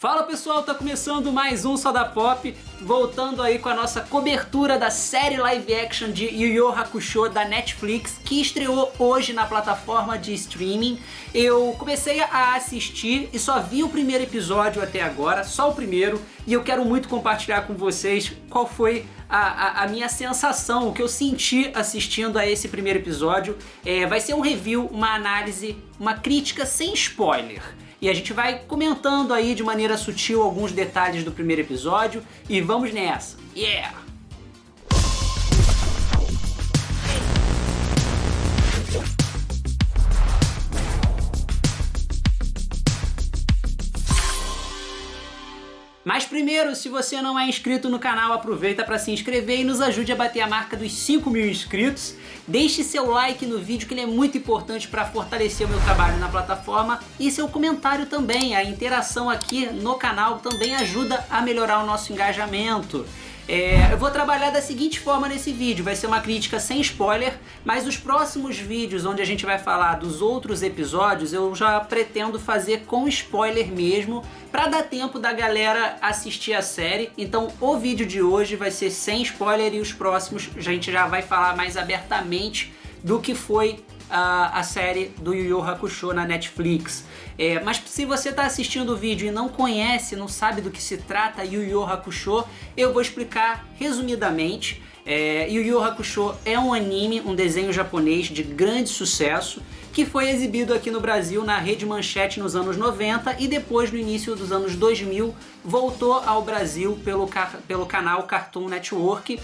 Fala pessoal, tá começando mais um Só da Pop, voltando aí com a nossa cobertura da série live action de Yu Yu Hakusho da Netflix, que estreou hoje na plataforma de streaming. Eu comecei a assistir e só vi o primeiro episódio até agora, só o primeiro, e eu quero muito compartilhar com vocês qual foi a minha sensação, o que eu senti assistindo a esse primeiro episódio. Vai ser um review, uma análise, uma crítica sem spoiler. E a gente vai comentando aí de maneira sutil alguns detalhes do primeiro episódio e vamos nessa. Yeah! Mas primeiro, se você não é inscrito no canal, aproveita para se inscrever e nos ajude a bater a marca dos 5.000 inscritos. Deixe seu like no vídeo, que ele é muito importante para fortalecer o meu trabalho na plataforma, e seu comentário também. A interação aqui no canal também ajuda a melhorar o nosso engajamento. Eu vou trabalhar da seguinte forma nesse vídeo, vai ser uma crítica sem spoiler, mas os próximos vídeos onde a gente vai falar dos outros episódios eu já pretendo fazer com spoiler mesmo, para dar tempo da galera assistir a série. Então o vídeo de hoje vai ser sem spoiler e os próximos a gente já vai falar mais abertamente do que foi a série do Yu Yu Hakusho na Netflix. Mas se você está assistindo o vídeo e não conhece, não sabe do que se trata Yu Yu Hakusho, eu vou explicar resumidamente. Yu Yu Hakusho é um anime, um desenho japonês de grande sucesso, que foi exibido aqui no Brasil na Rede Manchete nos anos 90 e depois, no início dos anos 2000, voltou ao Brasil pelo canal Cartoon Network.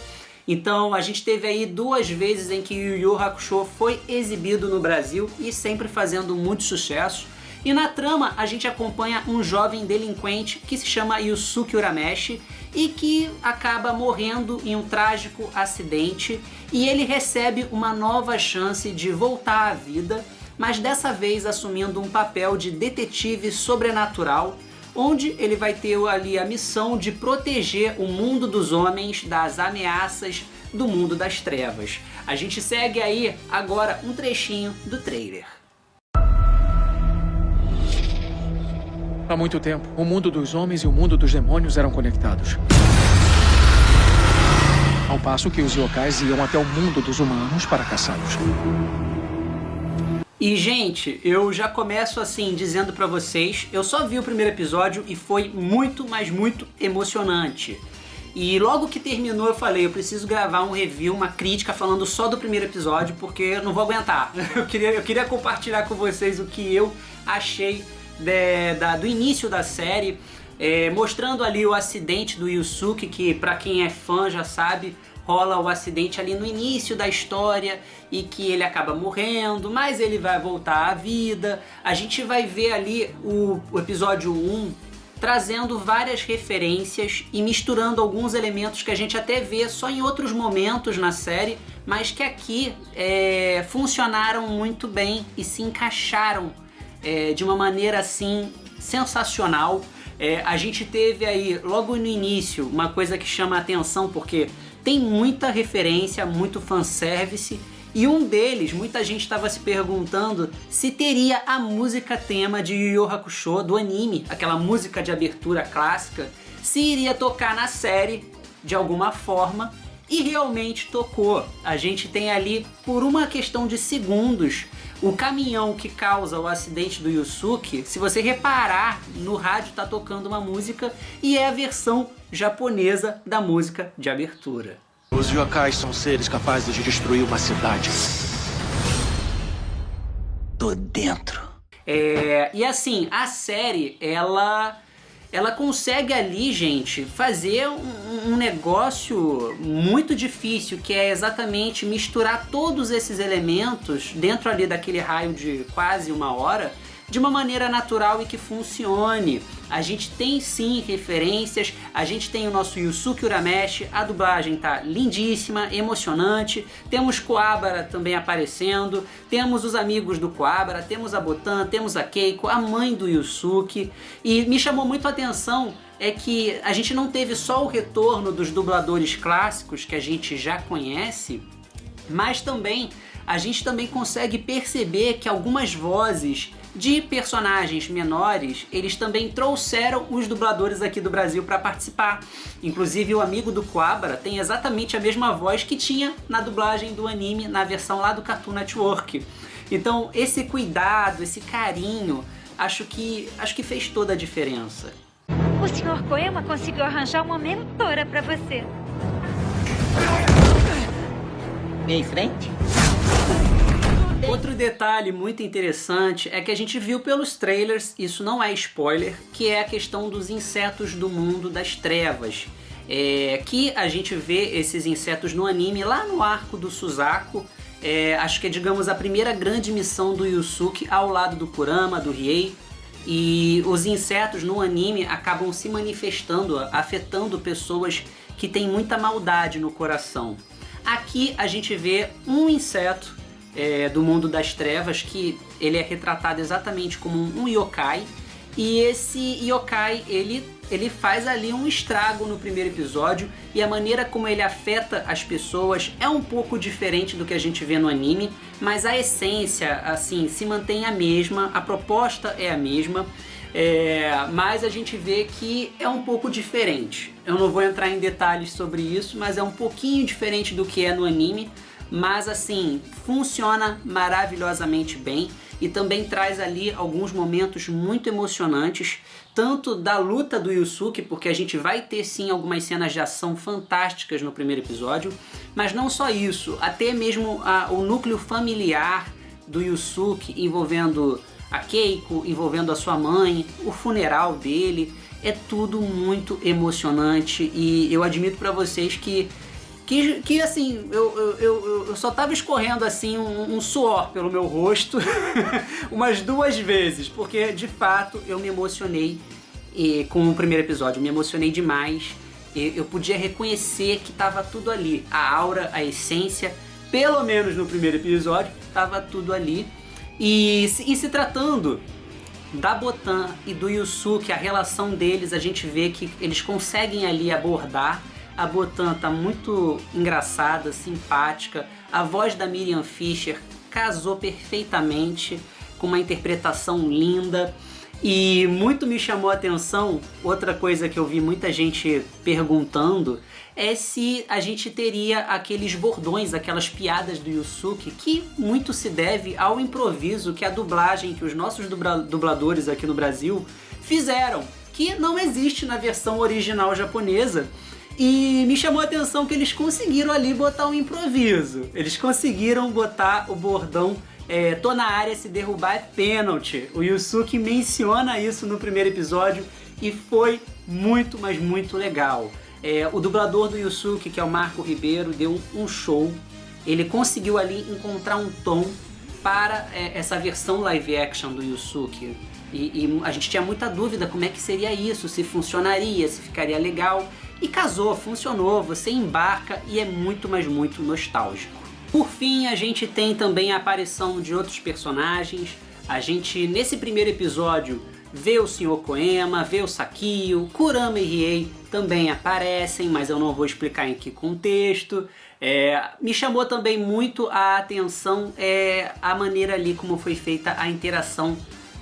Então a gente teve aí 2 vezes em que Yu Yu Hakusho foi exibido no Brasil e sempre fazendo muito sucesso. E na trama a gente acompanha um jovem delinquente que se chama Yusuke Urameshi e que acaba morrendo em um trágico acidente, e ele recebe uma nova chance de voltar à vida, mas dessa vez assumindo um papel de detetive sobrenatural, onde ele vai ter ali a missão de proteger o mundo dos homens das ameaças do mundo das trevas. A gente segue aí agora um trechinho do trailer. Há muito tempo, o mundo dos homens e o mundo dos demônios eram conectados. Ao passo que os yokais iam até o mundo dos humanos para caçá-los. E gente, eu já começo assim dizendo pra vocês, eu só vi o primeiro episódio e foi muito, mas muito emocionante. E logo que terminou eu falei, eu preciso gravar um review, uma crítica falando só do primeiro episódio, porque eu não vou aguentar. Eu queria compartilhar com vocês o que eu achei do início da série, mostrando ali o acidente do Yusuke, que pra quem é fã já sabe, rola o acidente ali no início da história e que ele acaba morrendo, mas ele vai voltar à vida. A gente vai ver ali o episódio 1 trazendo várias referências e misturando alguns elementos que a gente até vê só em outros momentos na série, mas que aqui funcionaram muito bem e se encaixaram de uma maneira assim sensacional. A gente teve aí logo no início uma coisa que chama a atenção, porque tem muita referência, muito fanservice, e um deles, muita gente estava se perguntando se teria a música tema de Yu Yu Hakusho do anime, aquela música de abertura clássica, se iria tocar na série de alguma forma, e realmente tocou. A gente tem ali, por uma questão de segundos, o caminhão que causa o acidente do Yusuke. Se você reparar, no rádio tá tocando uma música e é a versão japonesa da música de abertura. Os yokais são seres capazes de destruir uma cidade. Tô dentro. E assim, a série, ela consegue ali, gente, fazer um negócio muito difícil, que é exatamente misturar todos esses elementos dentro ali daquele raio de quase 1 hora, de uma maneira natural e que funcione. A gente tem sim referências, a gente tem o nosso Yusuke Urameshi, a dublagem tá lindíssima, emocionante, temos Kuwabara também aparecendo, temos os amigos do Kuwabara, temos a Botan, temos a Keiko, a mãe do Yusuke, e me chamou muito a atenção que a gente não teve só o retorno dos dubladores clássicos que a gente já conhece, mas também a gente também consegue perceber que algumas vozes De personagens menores, eles também trouxeram os dubladores aqui do Brasil para participar. Inclusive o amigo do Quabra tem exatamente a mesma voz que tinha na dublagem do anime, na versão lá do Cartoon Network. Então esse cuidado, esse carinho, acho que fez toda a diferença. O Sr. Koema conseguiu arranjar uma mentora para você. Em frente? Outro detalhe muito interessante é que a gente viu pelos trailers, isso não é spoiler, que é a questão dos insetos do mundo das trevas. Que a gente vê esses insetos no anime lá no arco do Suzaku. Acho que é, digamos, a primeira grande missão do Yusuke ao lado do Kurama, do Riei. E os insetos no anime acabam se manifestando, afetando pessoas que têm muita maldade no coração. Aqui a gente vê um inseto do mundo das trevas, que ele é retratado exatamente como um yokai, e esse yokai ele faz ali um estrago no primeiro episódio, e a maneira como ele afeta as pessoas é um pouco diferente do que a gente vê no anime, mas a essência assim se mantém a mesma, a proposta é a mesma, mas a gente vê que é um pouco diferente. Eu não vou entrar em detalhes sobre isso, mas é um pouquinho diferente do que é no anime. Mas assim, funciona maravilhosamente bem e também traz ali alguns momentos muito emocionantes, tanto da luta do Yusuke, porque a gente vai ter sim algumas cenas de ação fantásticas no primeiro episódio, mas não só isso, até mesmo o núcleo familiar do Yusuke envolvendo a Keiko, envolvendo a sua mãe, o funeral dele, é tudo muito emocionante e eu admito pra vocês que assim, eu só tava escorrendo assim um suor pelo meu rosto umas 2 vezes, porque de fato eu me emocionei com o primeiro episódio, me emocionei demais. Eu podia reconhecer que tava tudo ali, a aura, a essência, pelo menos no primeiro episódio, tava tudo ali. E se tratando da Botan e do Yusuke, a relação deles, a gente vê que eles conseguem ali abordar. A Botan tá muito engraçada, simpática. A voz da Miriam Fisher casou perfeitamente, com uma interpretação linda. E muito me chamou a atenção, outra coisa que eu vi muita gente perguntando, é se a gente teria aqueles bordões, aquelas piadas do Yusuke, que muito se deve ao improviso que a dublagem, que os nossos dubladores aqui no Brasil fizeram, que não existe na versão original japonesa. E me chamou a atenção que eles conseguiram ali botar um improviso. Eles conseguiram botar o bordão, tô na área, se derrubar é pênalti. O Yusuke menciona isso no primeiro episódio e foi muito, mas muito legal. O dublador do Yusuke, que é o Marco Ribeiro, deu um show. Ele conseguiu ali encontrar um tom para essa versão live action do Yusuke. E a gente tinha muita dúvida como é que seria isso, se funcionaria, se ficaria legal. E casou, funcionou, você embarca e é muito, mas muito nostálgico. Por fim, a gente tem também a aparição de outros personagens. A gente, nesse primeiro episódio, vê o Sr. Koema, vê o Sakio, Kurama e Riei também aparecem, mas eu não vou explicar em que contexto. Me chamou também muito a atenção a maneira ali como foi feita a interação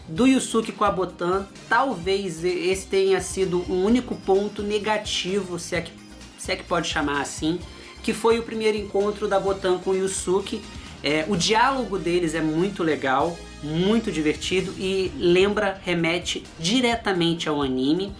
do Yusuke com a Botan. Talvez esse tenha sido um único ponto negativo, se é que pode chamar assim, que foi o primeiro encontro da Botan com o Yusuke. O diálogo deles é muito legal, muito divertido e remete diretamente ao anime,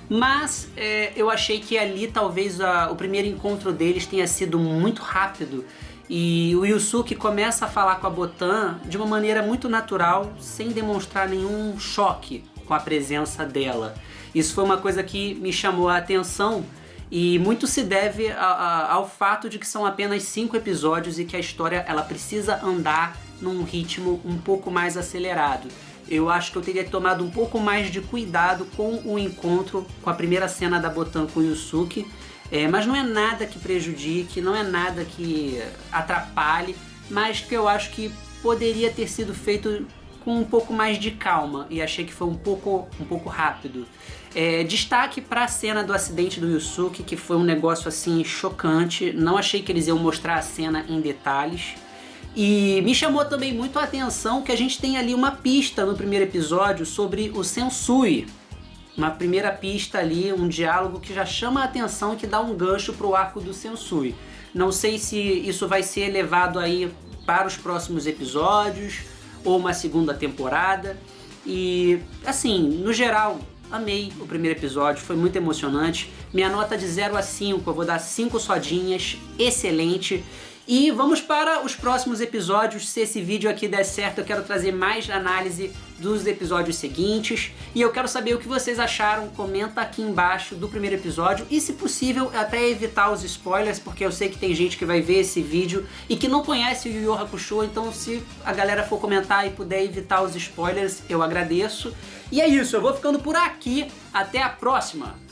mas eu achei que ali talvez o primeiro encontro deles tenha sido muito rápido. E o Yusuke começa a falar com a Botan de uma maneira muito natural, sem demonstrar nenhum choque com a presença dela. Isso foi uma coisa que me chamou a atenção e muito se deve ao fato de que são apenas 5 episódios e que a história ela precisa andar num ritmo um pouco mais acelerado. Eu acho que eu teria tomado um pouco mais de cuidado com o encontro, com a primeira cena da Botan com o Yusuke. Mas não é nada que prejudique, não é nada que atrapalhe, mas que eu acho que poderia ter sido feito com um pouco mais de calma e achei que foi um pouco rápido. Destaque para a cena do acidente do Yusuke, que foi um negócio assim chocante. Não achei que eles iam mostrar a cena em detalhes, E me chamou também muito a atenção que a gente tem ali uma pista no primeiro episódio sobre o Sensui. Uma primeira pista ali, um diálogo que já chama a atenção e que dá um gancho pro arco do Sensui. Não sei se isso vai ser levado aí para os próximos episódios ou uma segunda temporada. E assim, no geral, amei o primeiro episódio, foi muito emocionante. Minha nota de 0 a 5, eu vou dar 5 sodinhas, excelente. E vamos para os próximos episódios. Se esse vídeo aqui der certo, eu quero trazer mais análise dos episódios seguintes. E eu quero saber o que vocês acharam. Comenta aqui embaixo do primeiro episódio. E se possível, até evitar os spoilers, porque eu sei que tem gente que vai ver esse vídeo e que não conhece o Yu Yu Hakusho. Então se a galera for comentar e puder evitar os spoilers, eu agradeço. E é isso, eu vou ficando por aqui. Até a próxima!